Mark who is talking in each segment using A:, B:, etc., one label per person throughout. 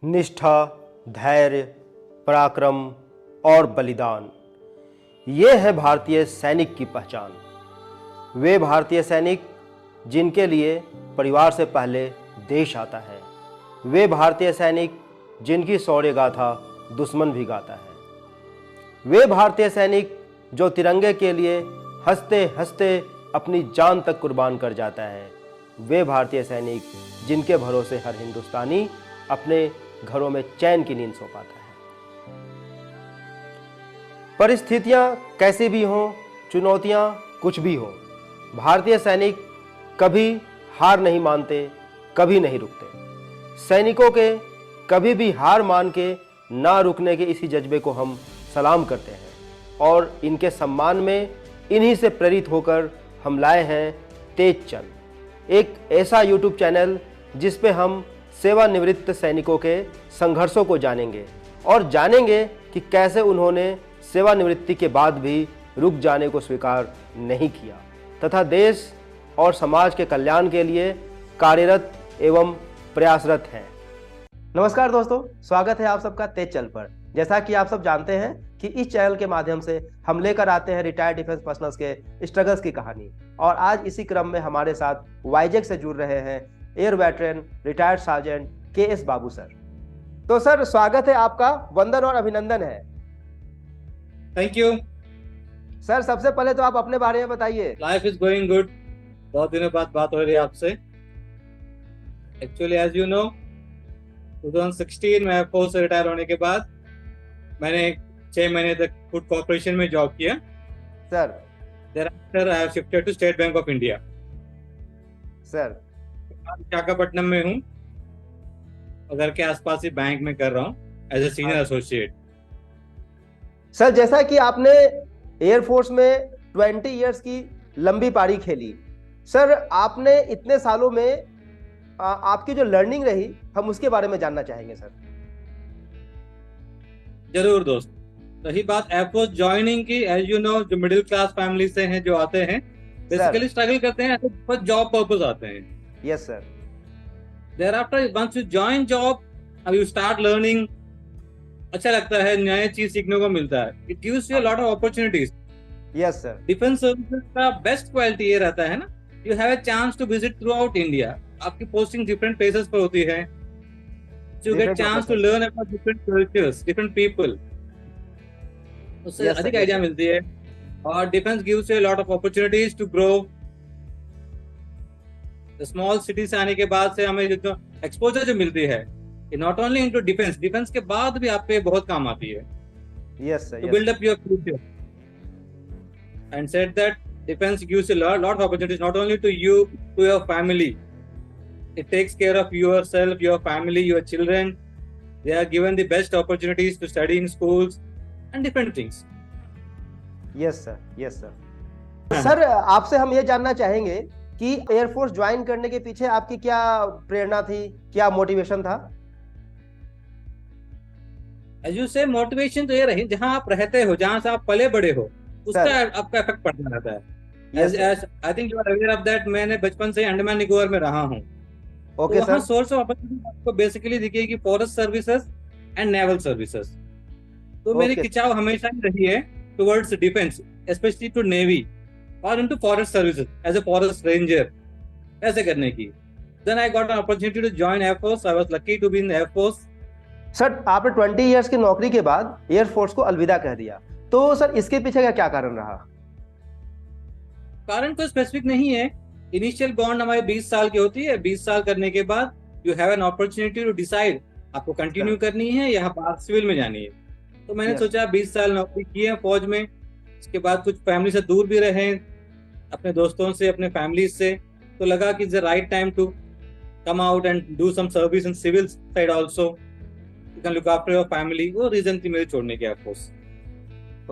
A: निष्ठा, धैर्य, पराक्रम और बलिदान, ये है भारतीय सैनिक की पहचान। वे भारतीय सैनिक जिनके लिए परिवार से पहले देश आता है। वे भारतीय सैनिक जिनकी शौर्य गाथा दुश्मन भी गाता है। वे भारतीय सैनिक जो तिरंगे के लिए हंसते हंसते अपनी जान तक कुर्बान कर जाता है। वे भारतीय सैनिक जिनके भरोसे हर हिंदुस्तानी अपने घरों में चैन की नींद सो पाता है। परिस्थितियां कैसी भी हों, चुनौतियां कुछ भी हो, भारतीय सैनिक कभी हार नहीं मानते, कभी नहीं रुकते। सैनिकों के कभी भी हार मान के ना रुकने के इसी जज्बे को हम सलाम करते हैं और इनके सम्मान में इन्हीं से प्रेरित होकर हम लाए हैं तेज चल, एक ऐसा यूट्यूब चैनल जिस पे हम सेवानिवृत्त सैनिकों के संघर्षों को जानेंगे और जानेंगे कि कैसे उन्होंने सेवानिवृत्ति के बाद भी रुक जाने को स्वीकार नहीं किया तथा देश और समाज के कल्याण के लिए कार्यरत एवं प्रयासरत हैं। नमस्कार दोस्तों, स्वागत है आप सबका तेज चल पर। जैसा कि आप सब जानते हैं कि इस चैनल के माध्यम से हम लेकर आते हैं रिटायर्ड डिफेंस पर्सनल्स के स्ट्रगल्स की कहानी, और आज इसी क्रम में हमारे साथ वाईजेक से जुड़ रहे हैं air veteran retired sergeant K S. Babu sir. तो सर, स्वागत है आपका, वंदन और अभिनंदन है।
B: थैंक यू
A: सर, सबसे पहले तो आप अपने बारे में बताइए।
B: Life is going good. बहुत दिनों बाद बात हो रही है आपसे। एक्चुअली एज यू नो 2016 में एयरफोर्स से रिटायर होने के बाद मैंने 6 महीने तक फूड कॉर्पोरेशन में जॉब किया।
A: Sir
B: thereafter I have shifted to State Bank of India.
A: Sir
B: Visakhapatnam में हूँ और घर के आसपास ही बैंक में कर रहा हूँ as a senior associate.
A: Sir, जैसा कि आपने एयरफोर्स में 20 इयर्स की लंबी पारी खेली, सर आपने इतने सालों में आपकी जो लर्निंग रही, हम उसके बारे में जानना चाहेंगे सर।
B: जरूर दोस्त। रही बात एयरफोर्स ज्वाइनिंग की, एज यू नो जो मिडिल क्लास फैमिली से हैं, जो आते हैं बेसिकली स्ट्रगल करते हैं, बस जॉब पर्पस आते हैं।
A: Yes sir.
B: Thereafter once you join job, अब यू स्टार्ट लर्निंग, अच्छा लगता है, नई चीज सीखने को मिलता है। It gives you a lot of opportunities.
A: Yes sir.
B: Defence services का बेस्ट क्वालिटी ये रहता है ना, you have a chance to visit throughout India. आपकी पोस्टिंग डिफरेंट प्लेसेस पर होती है, you get chance to learn about different cultures, different people, उससे अधिक आइडिया मिलती है। और defence gives you a lot of opportunities to grow. Small city से आने के बाद से हमें जो एक्सपोजर जो मिलती है, not only into defence, defence के बाद भी आप पे बहुत काम आती है।
A: Yes sir.
B: To build up your future and said that defence gives you lot of opportunities not only to you, to your family. It takes care of yourself, your family, your children. They are given the best opportunities to study in schools and different things.
A: Yes sir, yes sir. Sir, आपसे हम ये जानना चाहेंगे कि air force join करने के पीछे आपकी क्या प्रेरणा थी, क्या मोटिवेशन था?
B: As you say, motivation तो ये रही, जहाँ आप रहते हो, जहाँ से आप पले बड़े हो, उसका आपका इफेक्ट पड़ता रहता है। As I think you are aware of that, मैंने बचपन से अंडमान निकोबार में रहा हूँ।
A: Okay sir.
B: Source of opportunity आपको बेसिकली दिखेगी forest services and naval services. तो मेरी खिंचाव हमेशा ही रही है towards defence, specially to navy और into forest services as a forest ranger, ऐसे करने की। Then I got an opportunity to join airforce. I was lucky to be in airforce.
A: Sir, आपने 20 इयर्स की नौकरी के बाद एयरफोर्स को अलविदा कह दिया, तो सर इसके पीछे का क्या कारण रहा?
B: कारण कोई स्पेसिफिक नहीं है। इनिशियल बॉन्ड हमारी 20 साल की होती है। 20 साल करने के बाद you have an opportunity to decide आपको कंटिन्यू करनी है या बाहर सिविल में जानी है। तो मैंने सोचा 20 साल नौकरी की है फौज में, इसके बाद कुछ फैमिली से दूर भी रहे, अपने दोस्तों से, अपने फैमिली से, तो लगा कि it's the right time to come out and do some service in civil side also, you can look after your family. वो रीजन थी मेरे छोड़ने के air force.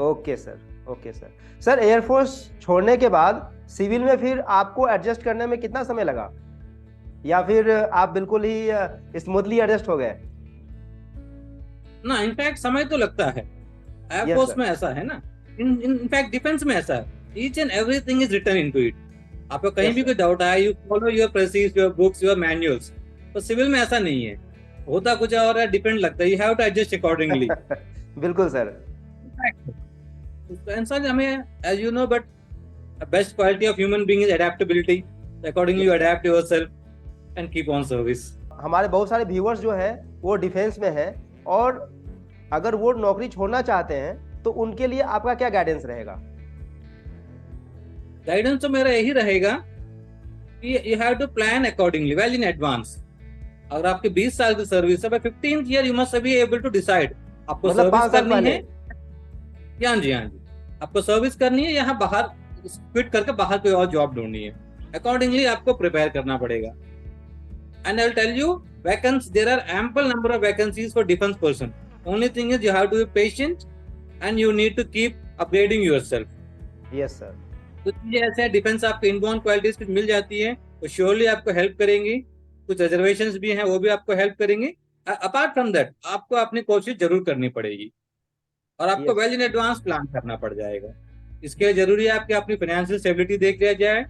A: Okay sir, okay sir. Sir, air force छोड़ने के बाद सिविल में फिर आपको एडजस्ट करने में कितना समय लगा, या फिर आप बिल्कुल ही स्मूथली एडजस्ट हो गए?
B: ना, इनफैक्ट समय तो लगता है। एयरफोर्स में ऐसा है ना, इनफैक्ट डिफेंस में ऐसा है, each and everything is written into it. आपको कहीं भी कोई डाउट आया, you follow your precis, your books, your manuals. तो सिविल में ऐसा नहीं है। होता कुछ और है, डिपेंड लगता है, you have to adjust accordingly.
A: बिल्कुल सर।
B: इंसान हमें, as you know, but best quality of human being is adaptability, accordingly you adapt yourself and keep on service.
A: हमारे बहुत सारे व्यूअर्स जो है वो डिफेंस में है, और अगर वो नौकरी छोड़ना चाहते हैं तो उनके लिए आपका क्या गाइडेंस रहेगा?
B: गाइडेंस तो मेरा यही रहेगा कि you have to plan accordingly well in advance. अगर आपके 20 साल की सर्विस है, by 15th year you must be able to decide आपको
A: मतलब
B: सर्विस
A: 5 साल
B: करनी
A: पहले।
B: है। हाँ जी, हाँ जी, आपको सर्विस करनी है, यहाँ बाहर क्विट करके बाहर कोई और जॉब ढूंढनी है, अकॉर्डिंगली आपको प्रिपेयर करना पड़ेगा। And I will tell you, vacancy, there are ample number of vacancies for defence person. Only thing is you have to be patient and you need to keep upgrading yourself.
A: Yes sir.
B: तो चीजें ऐसे हैं, defence आपको inborn qualities कुछ मिल जाती है तो surely आपको हेल्प करेंगी। कुछ रिजर्वेशंस भी हैं, वो भी आपको हेल्प करेंगे। अपार्ट फ्रॉम दैट आपको अपनी कोशिश जरूर करनी पड़ेगी, और आपको
A: Yes.
B: Well in advance plan करना पड़ जाएगा। इसके लिए जरूरी है आपकी अपनी फाइनेंशियल स्टेबिलिटी देख लिया जाए,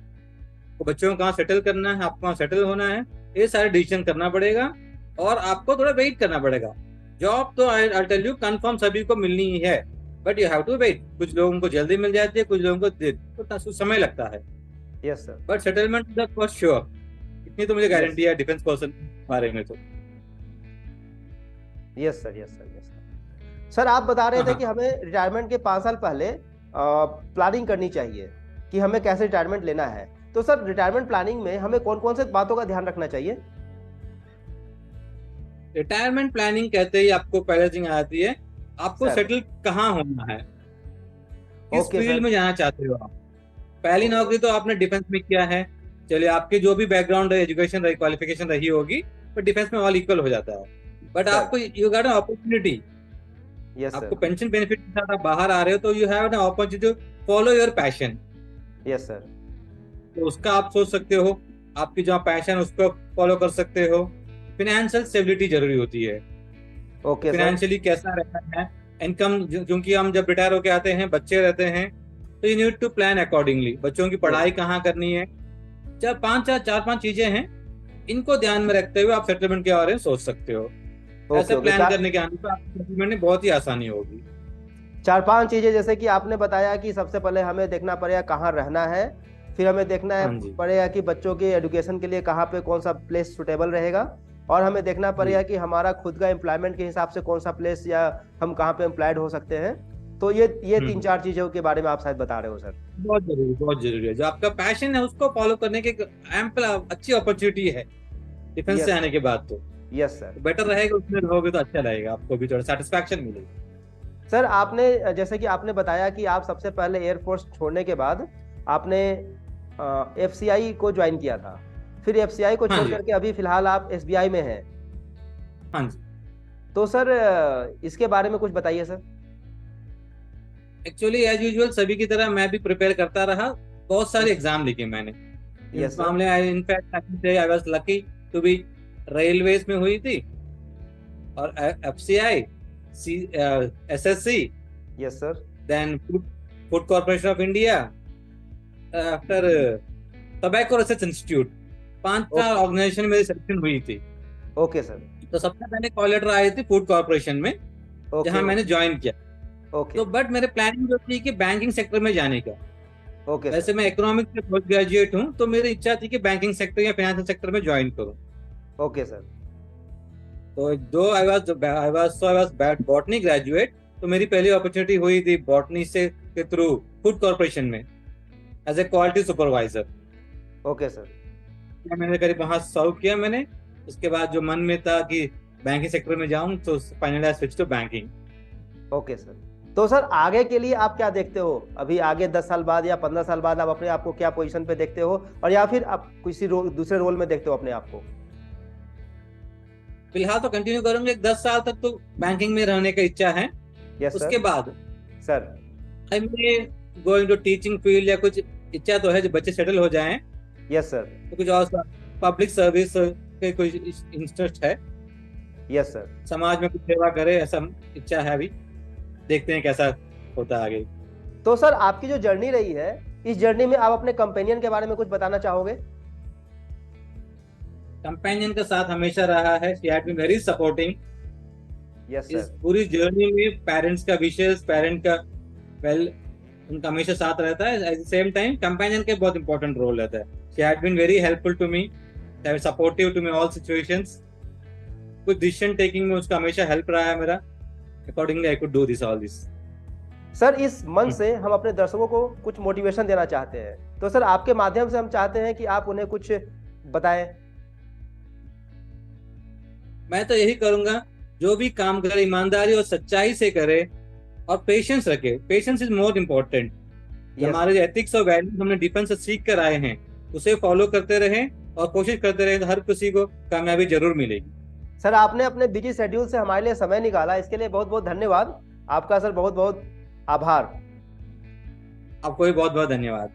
B: तो बच्चों को कहाँ सेटल करना है, आपको कहाँ सेटल होना है, ये सारे डिसीजन करना पड़ेगा। और आपको थोड़ा वेट करना पड़ेगा। जॉब तो आई टेल यू कंफर्म सभी को मिलनी ही है, but you have to wait. कुछ लोगों को जल्दी मिल जाती है, कुछ लोगों को तो समय लगता है।
A: Yes sir.
B: But settlement for sure, इतनी तो मुझे गारंटी है डिफेंस पर्सन बारे में तो।
A: Yes sir, yes sir, yes sir. Sir आप बता रहे थे कि हमें रिटायरमेंट के 5 साल पहले प्लानिंग करनी चाहिए कि हमें कैसे रिटायरमेंट लेना है। तो सर रिटायरमेंट प्लानिंग में हमें कौन कौन से बातों का ध्यान रखना चाहिए?
B: रिटायरमेंट प्लानिंग कहते ही आपको पहले थिंग आती है, आपको
A: सर।
B: सेटल कहाँ होना है, किस
A: ओके
B: फील्ड
A: सर।
B: में जाना चाहते हो आप। पहली
A: ओके।
B: नौकरी तो आपने डिफेंस में किया है, चलिए आपकी जो भी बैकग्राउंड एजुकेशन रही, क्वालिफिकेशन रही होगी, पर डिफेंस में ऑल इक्वल हो जाता है। But
A: sir.
B: आपको you got an opportunity,
A: yes
B: आपको
A: सर।
B: पेंशन बेनिफिट के साथ आप बाहर आ रहे हो, तो you have an opportunity to follow your passion.
A: Yes sir.
B: तो उसका आप सोच सकते हो, आपकी जो पैशन उसको फॉलो कर सकते हो। फिनेंशियल स्टेबिलिटी जरूरी होती है,
A: ओके सर।
B: फाइनेंशियली कैसा रहना है, इनकम, क्योंकि हम जब रिटायर होके आते हैं, बच्चे रहते हैं, तो you need to plan accordingly. बच्चों की पढ़ाई कहाँ करनी है, चार पांच चीजें हैं, इनको ध्यान में रखते हुए आप सेटलमेंट के बारे में सोच सकते हो। ऐसे
A: ओके
B: प्लान करने के आने पर आपकी सेटलमेंट में बहुत ही आसानी होगी।
A: 4-5 चीजें जैसे कि आपने बताया कि सबसे पहले हमें देखना पड़ेगा कहाँ रहना है, फिर हमें देखना है
B: हाँ जी,
A: पड़ेगा कि बच्चों के एजुकेशन के लिए कहाँ पे कौन सा प्लेस सुटेबल रहेगा, और हमें देखना पड़ेगा कि हमारा खुद का एम्प्लॉयमेंट के हिसाब से कौन सा प्लेस या हम कहाँ पे एम्प्लॉयड हो सकते हैं। तो ये 3-4 चीजों के बारे में आप शायद बता रहे हो सर।
B: बहुत जरूरी है। जो आपका पैशन है उसको फॉलो करने की एम्पल अच्छी अपॉर्चुनिटी है डिफेंस से
A: यस
B: आने के बाद। तो
A: यस सर।
B: बेटर रहेगा, उसमें रहोगे तो अच्छा रहेगा, आपको भी थोड़ा सेटिस्फैक्शन मिलेगी।
A: सर आपने जैसे कि आपने बताया कि आप सबसे पहले एयरफोर्स छोड़ने के बाद आपने एफसीआई को ज्वाइन किया था, फिर एफसीआई को
B: हाँ
A: छोड़
B: जी,
A: करके अभी फिलहाल आप एसबीआई में हैं।
B: हाँ जी।
A: तो सर इसके बारे में कुछ बताइए सर।
B: एक्चुअली एज यूजुअल सभी की तरह मैं भी प्रिपेयर करता रहा, बहुत सारे एग्जाम लिखे मैंने।
A: यस
B: इस
A: सर।
B: मामले में in fact I was lucky to be, railways में हुई थी, और FCI, SSC,
A: yes sir.
B: Then food corporation of India, after tobacco research institute, 5 organisation में सिलेक्शन हुई थी।
A: Okay sir.
B: तो सबसे पहले कॉल लेटर आई थी फूड कॉर्पोरेशन में,
A: ओके।
B: जहां मैंने ज्वाइन किया।
A: ओके।
B: तो बट मेरे प्लानिंग जो थी कि बैंकिंग सेक्टर में जाने का।
A: ओके
B: वैसे
A: सर।
B: मैं इकोनॉमिक्स में पोस्ट ग्रेजुएट हूँ, तो मेरी इच्छा थी कि बैंकिंग सेक्टर या फाइनेंशियल सेक्टर में ज्वाइन करूँ।
A: Okay sir.
B: तो दो आई वाज बॉटनी ग्रेजुएट, तो मेरी पहली अपॉर्चुनिटी हुई थी बॉटनी से के थ्रू फूड कॉर्पोरेशन में as a quality supervisor.
A: Okay sir.
B: मैंने करीब वहां सर्व किया मैंने। उसके बाद जो मन में था कि बैंकिंग सेक्टर में जाऊं, तो finally I switch to banking.
A: Okay sir. तो सर आगे के लिए आप क्या देखते हो, अभी आगे 10 साल बाद या 15 साल बाद आप अपने आप को क्या पोजीशन पे देखते हो, और या फिर आप किसी दूसरे रोल में देखते हो अपने आप को?
B: फिलहाल तो कंटिन्यू करूंगे, 10 साल तक तो बैंकिंग में रहने का इच्छा है।
A: यस
B: उसके
A: सर।
B: बाद
A: सर।
B: आई मे गो इनटू टीचिंग फील्ड, या कुछ इच्छा तो है जब बच्चे सेटल हो जाएं,
A: यस सर।
B: तो कुछ और पब्लिक सर्विस के कुछ इंटरेस्ट है,
A: यस सर।
B: समाज में कुछ सेवा करे, ऐसा इच्छा है। अभी देखते हैं कैसा होता है आगे।
A: तो सर आपकी जो जर्नी रही है, इस जर्नी में आप अपने कंपेनियन के बारे में कुछ बताना चाहोगे?
B: कंपेनियन का साथ हमेशा रहा है, she had been very supporting
A: yes
B: इस
A: सर।
B: पूरी जर्नी में। पेरेंट्स का विशेष, पेरेंट का वेल, उनका हमेशा साथ रहता है। At the same time companion के बहुत इंपॉर्टेंट रोल रहता है। She had been very helpful to me, supportive to me all situations. कुछ डिसीजन टेकिंग में उसका हमेशा हेल्प रहा है मेरा। Accordingly I could do this all this.
A: Sir इस मंच से हम अपने दर्शकों को कुछ मोटिवेशन देना चाहते हैं, तो सर आपके माध्यम से हम चाहते हैं कि आप उन्हें कुछ बताएं।
B: मैं तो यही करूंगा, जो भी काम करे ईमानदारी और सच्चाई से करे और पेशेंस रखे। Patience is more important.
A: Yes.
B: हमारे एथिक्स और वैल्यूज हमने डिफेंस से सीख कर आए हैं, उसे फॉलो करते रहें और कोशिश करते रहें तो हर किसी को कामयाबी जरूर मिलेगी।
A: सर आपने अपने बिजी शेड्यूल से हमारे लिए समय निकाला, इसके लिए बहुत बहुत धन्यवाद। आपका सर बहुत बहुत आभार।
B: आपको भी बहुत बहुत धन्यवाद।